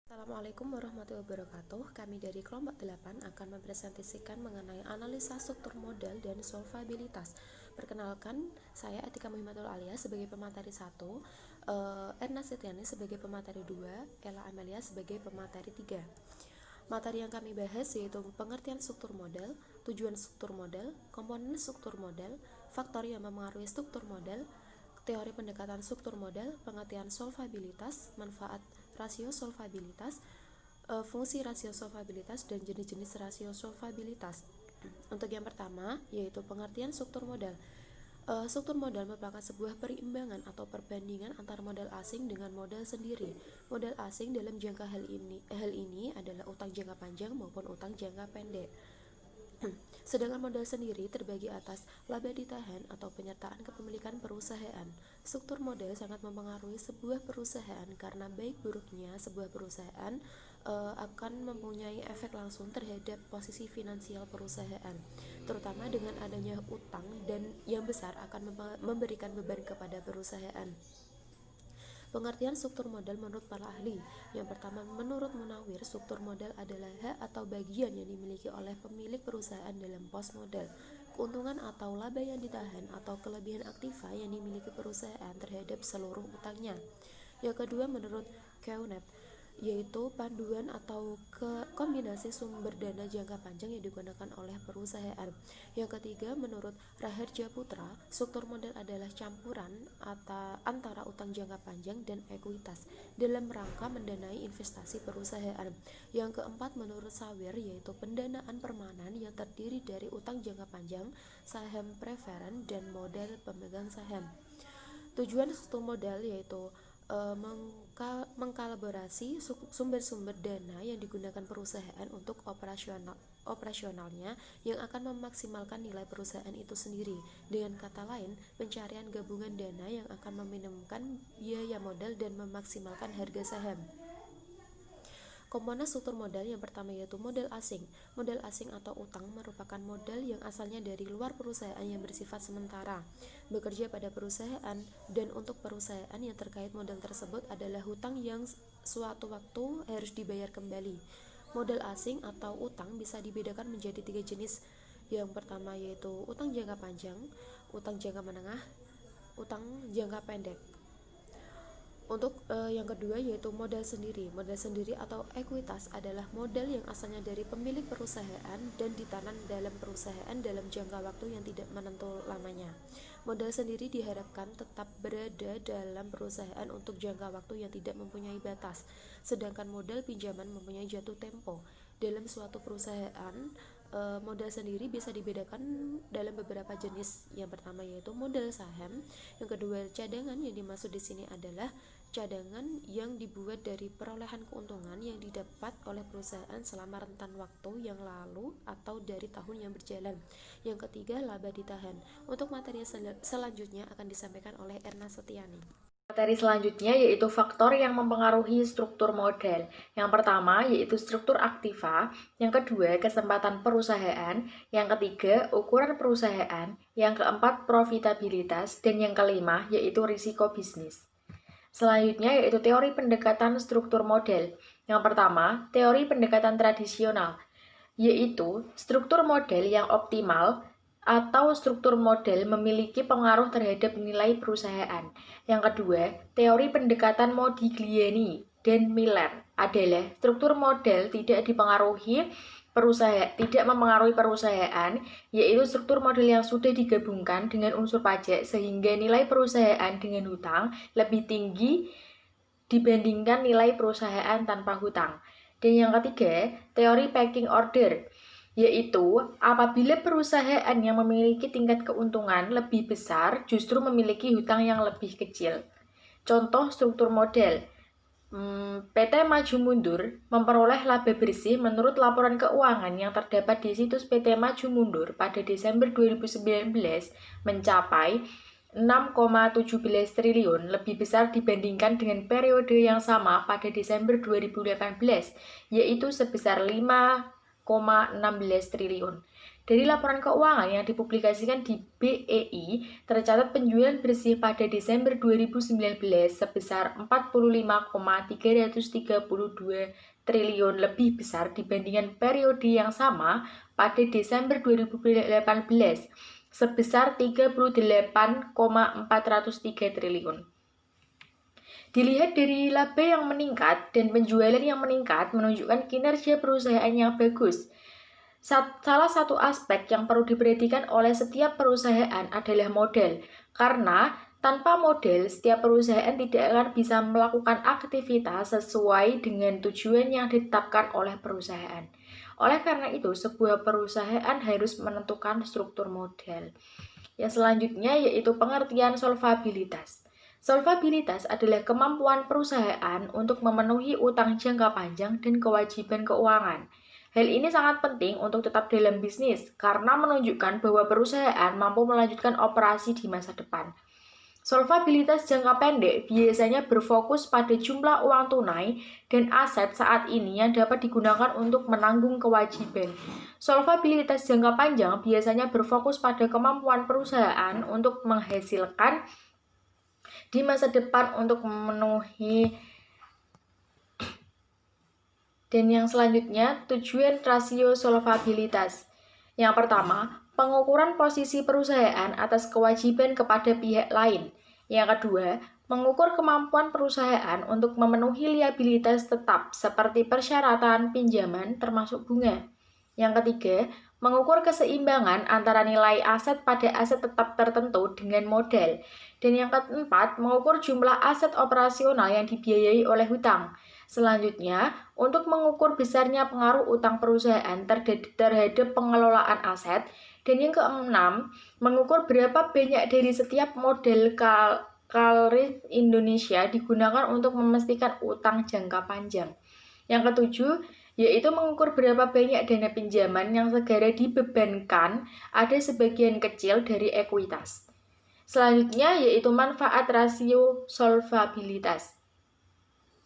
Assalamualaikum warahmatullahi wabarakatuh. Kami dari kelompok 8 akan mempresentasikan mengenai analisa struktur modal dan solvabilitas. Perkenalkan, saya Atika Muhammadul Alia sebagai pemateri 1, Erna Setiani sebagai pemateri 2, Ella Amelia sebagai pemateri 3. Materi yang kami bahas yaitu pengertian struktur modal, tujuan struktur modal, komponen struktur modal, faktor yang mempengaruhi struktur modal, teori pendekatan struktur modal, pengertian solvabilitas, manfaat rasio solvabilitas, fungsi rasio solvabilitas, dan jenis-jenis rasio solvabilitas. Untuk yang pertama, yaitu pengertian struktur modal. Struktur modal merupakan sebuah perimbangan atau perbandingan antara modal asing dengan modal sendiri. Modal asing dalam jangka hal ini adalah utang jangka panjang maupun utang jangka pendek. Sedangkan modal sendiri terbagi atas laba ditahan atau penyertaan kepemilikan perusahaan. Struktur modal sangat mempengaruhi sebuah perusahaan karena baik buruknya sebuah perusahaan akan mempunyai efek langsung terhadap posisi finansial perusahaan, terutama dengan adanya utang dan yang besar akan memberikan beban kepada perusahaan. Pengertian struktur modal menurut para ahli. Yang pertama, menurut Munawir, struktur modal adalah hak atau bagian yang dimiliki oleh pemilik perusahaan dalam pos modal, keuntungan atau laba yang ditahan atau kelebihan aktiva yang dimiliki perusahaan terhadap seluruh utangnya. Yang kedua, menurut Keunet, yaitu panduan atau kombinasi sumber dana jangka panjang yang digunakan oleh perusahaan. Yang ketiga, menurut Raharja Putra, struktur modal adalah campuran antara utang jangka panjang dan ekuitas dalam rangka mendanai investasi perusahaan. Yang keempat, menurut Sawer, yaitu pendanaan permanen yang terdiri dari utang jangka panjang, saham preferen, dan modal pemegang saham. Tujuan struktur modal yaitu mengkolaborasi sumber-sumber dana yang digunakan perusahaan untuk operasionalnya yang akan memaksimalkan nilai perusahaan itu sendiri. Dengan kata lain, pencarian gabungan dana yang akan meminimumkan biaya modal dan memaksimalkan harga saham. Komponen struktur modal yang pertama yaitu modal asing. Modal asing atau utang merupakan modal yang asalnya dari luar perusahaan yang bersifat sementara, bekerja pada perusahaan, dan untuk perusahaan yang terkait modal tersebut adalah hutang yang suatu waktu harus dibayar kembali. Modal asing atau utang bisa dibedakan menjadi 3 jenis. Yang pertama yaitu utang jangka panjang, utang jangka menengah, utang jangka pendek. Untuk yang kedua yaitu modal sendiri. Modal sendiri atau ekuitas adalah modal yang asalnya dari pemilik perusahaan dan ditanam dalam perusahaan dalam jangka waktu yang tidak menentu lamanya. Modal sendiri diharapkan tetap berada dalam perusahaan untuk jangka waktu yang tidak mempunyai batas. Sedangkan modal pinjaman mempunyai jatuh tempo. Dalam suatu perusahaan, modal sendiri bisa dibedakan dalam beberapa jenis. Yang pertama yaitu modal saham, yang kedua cadangan. Yang dimaksud di sini adalah cadangan yang dibuat dari perolehan keuntungan yang didapat oleh perusahaan selama rentan waktu yang lalu atau dari tahun yang berjalan. Yang ketiga, laba ditahan. Untuk materi selanjutnya akan disampaikan oleh Erna Setiani. Materi selanjutnya yaitu faktor yang mempengaruhi struktur modal. Yang pertama yaitu struktur aktiva, yang kedua kesempatan perusahaan, yang ketiga ukuran perusahaan, yang keempat profitabilitas, dan yang kelima yaitu risiko bisnis. Selanjutnya yaitu teori pendekatan struktur modal. Yang pertama, teori pendekatan tradisional, yaitu struktur modal yang optimal atau struktur modal memiliki pengaruh terhadap nilai perusahaan. Yang kedua, teori pendekatan Modigliani dan Miller adalah struktur modal tidak mempengaruhi perusahaan, yaitu struktur modal yang sudah digabungkan dengan unsur pajak sehingga nilai perusahaan dengan hutang lebih tinggi dibandingkan nilai perusahaan tanpa hutang. Dan yang ketiga, teori pecking order, yaitu apabila perusahaan yang memiliki tingkat keuntungan lebih besar justru memiliki hutang yang lebih kecil. Contoh struktur modal, PT Maju Mundur memperoleh laba bersih menurut laporan keuangan yang terdapat di situs PT Maju Mundur pada Desember 2019 mencapai 6,17 triliun, lebih besar dibandingkan dengan periode yang sama pada Desember 2018, yaitu sebesar 5,16 triliun. Dari laporan keuangan yang dipublikasikan di BEI, tercatat penjualan bersih pada Desember 2019 sebesar 45,332 triliun, lebih besar dibandingkan periode yang sama pada Desember 2018 sebesar 38,403 triliun. Dilihat dari laba yang meningkat dan penjualan yang meningkat menunjukkan kinerja perusahaan yang bagus. Salah satu aspek yang perlu diperhatikan oleh setiap perusahaan adalah modal, karena tanpa modal, setiap perusahaan tidak akan bisa melakukan aktivitas sesuai dengan tujuan yang ditetapkan oleh perusahaan. Oleh karena itu, sebuah perusahaan harus menentukan struktur modal. Yang selanjutnya yaitu pengertian solvabilitas. Solvabilitas adalah kemampuan perusahaan untuk memenuhi utang jangka panjang dan kewajiban keuangan. Hal ini sangat penting untuk tetap dalam bisnis karena menunjukkan bahwa perusahaan mampu melanjutkan operasi di masa depan. Solvabilitas jangka pendek biasanya berfokus pada jumlah uang tunai dan aset saat ini yang dapat digunakan untuk menanggung kewajiban. Solvabilitas jangka panjang biasanya berfokus pada kemampuan perusahaan untuk menghasilkan di masa depan untuk memenuhi. Dan yang selanjutnya, tujuan rasio solvabilitas. Yang pertama, pengukuran posisi perusahaan atas kewajiban kepada pihak lain. Yang kedua, mengukur kemampuan perusahaan untuk memenuhi liabilitas tetap seperti persyaratan pinjaman termasuk bunga. Yang ketiga, mengukur keseimbangan antara nilai aset pada aset tetap tertentu dengan modal. Dan yang keempat, mengukur jumlah aset operasional yang dibiayai oleh hutang. Selanjutnya, untuk mengukur besarnya pengaruh utang perusahaan terhadap pengelolaan aset. Dan yang keenam, mengukur berapa banyak dari setiap model KRIS Indonesia digunakan untuk memastikan utang jangka panjang. Yang ketujuh, yaitu mengukur berapa banyak dana pinjaman yang segera dibebankan, ada sebagian kecil dari ekuitas. Selanjutnya, yaitu manfaat rasio solvabilitas.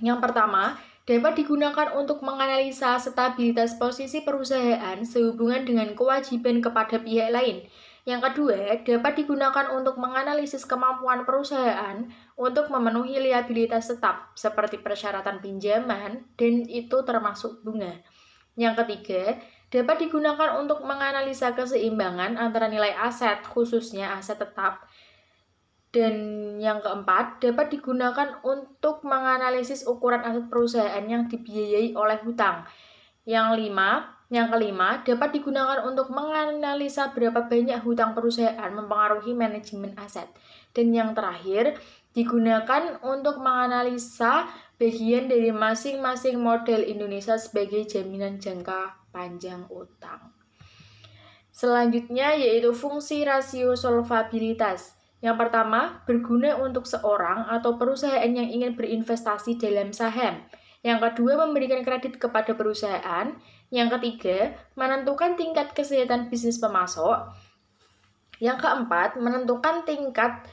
Yang pertama, dapat digunakan untuk menganalisa stabilitas posisi perusahaan sehubungan dengan kewajiban kepada pihak lain. Yang kedua, dapat digunakan untuk menganalisis kemampuan perusahaan untuk memenuhi liabilitas tetap, seperti persyaratan pinjaman, dan itu termasuk bunga. Yang ketiga, dapat digunakan untuk menganalisa keseimbangan antara nilai aset, khususnya aset tetap. Dan yang keempat, dapat digunakan untuk menganalisis ukuran aset perusahaan yang dibiayai oleh hutang. Yang kelima, dapat digunakan untuk menganalisa berapa banyak hutang perusahaan mempengaruhi manajemen aset. Dan yang terakhir, digunakan untuk menganalisa bagian dari masing-masing model Indonesia sebagai jaminan jangka panjang utang. Selanjutnya yaitu fungsi rasio solvabilitas. Yang pertama, berguna untuk seorang atau perusahaan yang ingin berinvestasi dalam saham. Yang kedua, memberikan kredit kepada perusahaan. Yang ketiga, menentukan tingkat kesehatan bisnis pemasok. Yang keempat, menentukan tingkat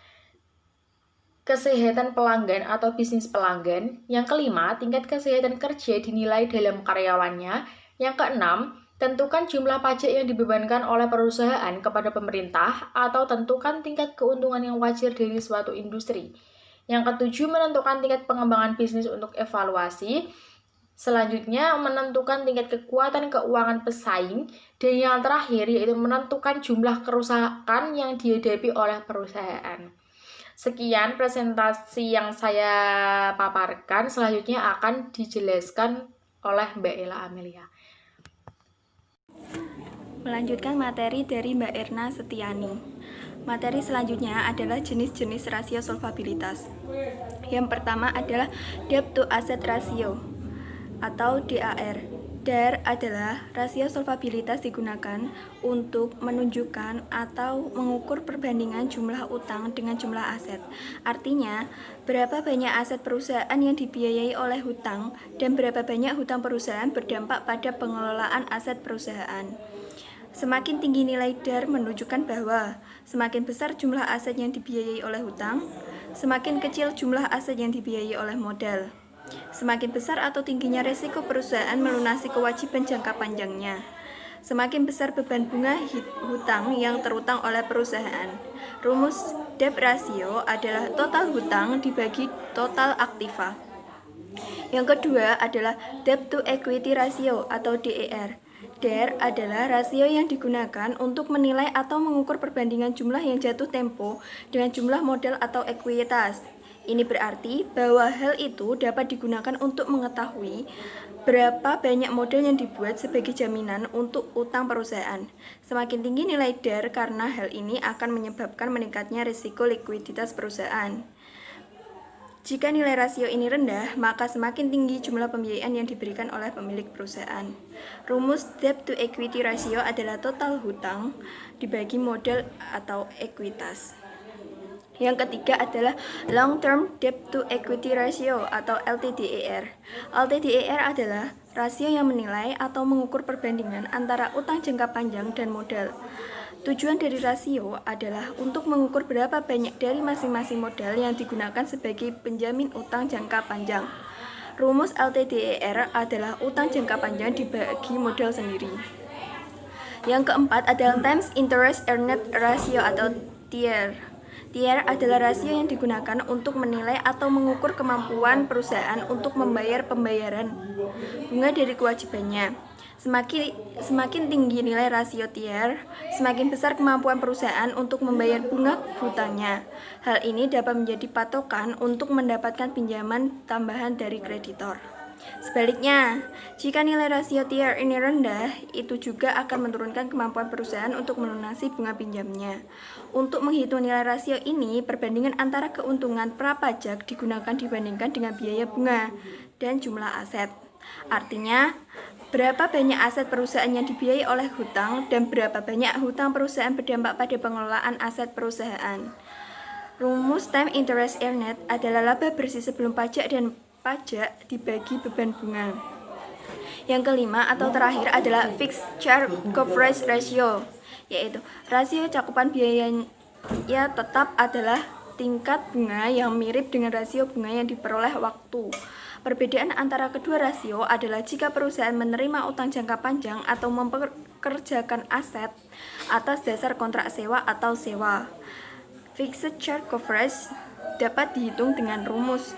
kesehatan pelanggan atau bisnis pelanggan. Yang kelima, tingkat kesehatan kerja dinilai dalam karyawannya. Yang keenam, tentukan jumlah pajak yang dibebankan oleh perusahaan kepada pemerintah atau tentukan tingkat keuntungan yang wajar dari suatu industri. Yang ketujuh, menentukan tingkat pengembangan bisnis untuk evaluasi. Selanjutnya, menentukan tingkat kekuatan keuangan pesaing. Dan yang terakhir, yaitu menentukan jumlah kerusakan yang dihadapi oleh perusahaan. Sekian presentasi yang saya paparkan. Selanjutnya akan dijelaskan oleh Mbak Ella Amelia. Melanjutkan materi dari Mbak Erna Setiani. Materi selanjutnya adalah jenis-jenis rasio solvabilitas. Yang pertama adalah debt to asset ratio atau DAR. DAR adalah rasio solvabilitas digunakan untuk menunjukkan atau mengukur perbandingan jumlah utang dengan jumlah aset. Artinya, berapa banyak aset perusahaan yang dibiayai oleh hutang dan berapa banyak hutang perusahaan berdampak pada pengelolaan aset perusahaan. Semakin tinggi nilai DAR menunjukkan bahwa semakin besar jumlah aset yang dibiayai oleh hutang, semakin kecil jumlah aset yang dibiayai oleh modal. Semakin besar atau tingginya risiko perusahaan melunasi kewajiban jangka panjangnya. Semakin besar beban bunga hutang yang terutang oleh perusahaan. Rumus debt ratio adalah total hutang dibagi total aktiva. Yang kedua adalah debt to equity ratio atau DER. DER adalah rasio yang digunakan untuk menilai atau mengukur perbandingan jumlah yang jatuh tempo dengan jumlah modal atau ekuitas. Ini berarti bahwa hal itu dapat digunakan untuk mengetahui berapa banyak modal yang dibuat sebagai jaminan untuk utang perusahaan. Semakin tinggi nilai DER karena hal ini akan menyebabkan meningkatnya risiko likuiditas perusahaan. Jika nilai rasio ini rendah, maka semakin tinggi jumlah pembiayaan yang diberikan oleh pemilik perusahaan. Rumus debt to equity ratio adalah total hutang dibagi modal atau ekuitas. Yang ketiga adalah long term debt to equity ratio atau LTDER. LTDER adalah rasio yang menilai atau mengukur perbandingan antara utang jangka panjang dan modal. Tujuan dari rasio adalah untuk mengukur berapa banyak dari masing-masing modal yang digunakan sebagai penjamin utang jangka panjang. Rumus LTDER adalah utang jangka panjang dibagi modal sendiri. Yang keempat adalah times interest earned ratio atau TIER. TIER adalah rasio yang digunakan untuk menilai atau mengukur kemampuan perusahaan untuk membayar pembayaran bunga dari kewajibannya. Semakin tinggi nilai rasio TIER, semakin besar kemampuan perusahaan untuk membayar bunga hutangnya. Hal ini dapat menjadi patokan untuk mendapatkan pinjaman tambahan dari kreditor. Sebaliknya, jika nilai rasio TIER ini rendah, itu juga akan menurunkan kemampuan perusahaan untuk melunasi bunga pinjamnya. Untuk menghitung nilai rasio ini, perbandingan antara keuntungan prapajak digunakan dibandingkan dengan biaya bunga dan jumlah aset. Artinya, berapa banyak aset perusahaan yang dibiayai oleh hutang dan berapa banyak hutang perusahaan berdampak pada pengelolaan aset perusahaan. Rumus time interest earned adalah laba bersih sebelum pajak dan pajak dibagi beban bunga. Yang kelima atau terakhir adalah fixed charge coverage ratio, yaitu rasio cakupan biaya tetap adalah tingkat bunga yang mirip dengan rasio bunga yang diperoleh waktu. Perbedaan antara kedua rasio adalah jika perusahaan menerima utang jangka panjang atau mempekerjakan aset atas dasar kontrak sewa atau sewa. Fixed charge coverage dapat dihitung dengan rumus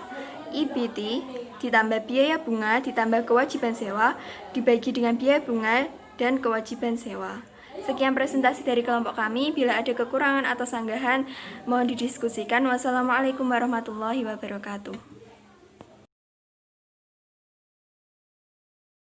EBT ditambah biaya bunga ditambah kewajiban sewa dibagi dengan biaya bunga dan kewajiban sewa. Sekian presentasi dari kelompok kami. Bila ada kekurangan atau sanggahan, mohon didiskusikan. Wassalamualaikum warahmatullahi wabarakatuh.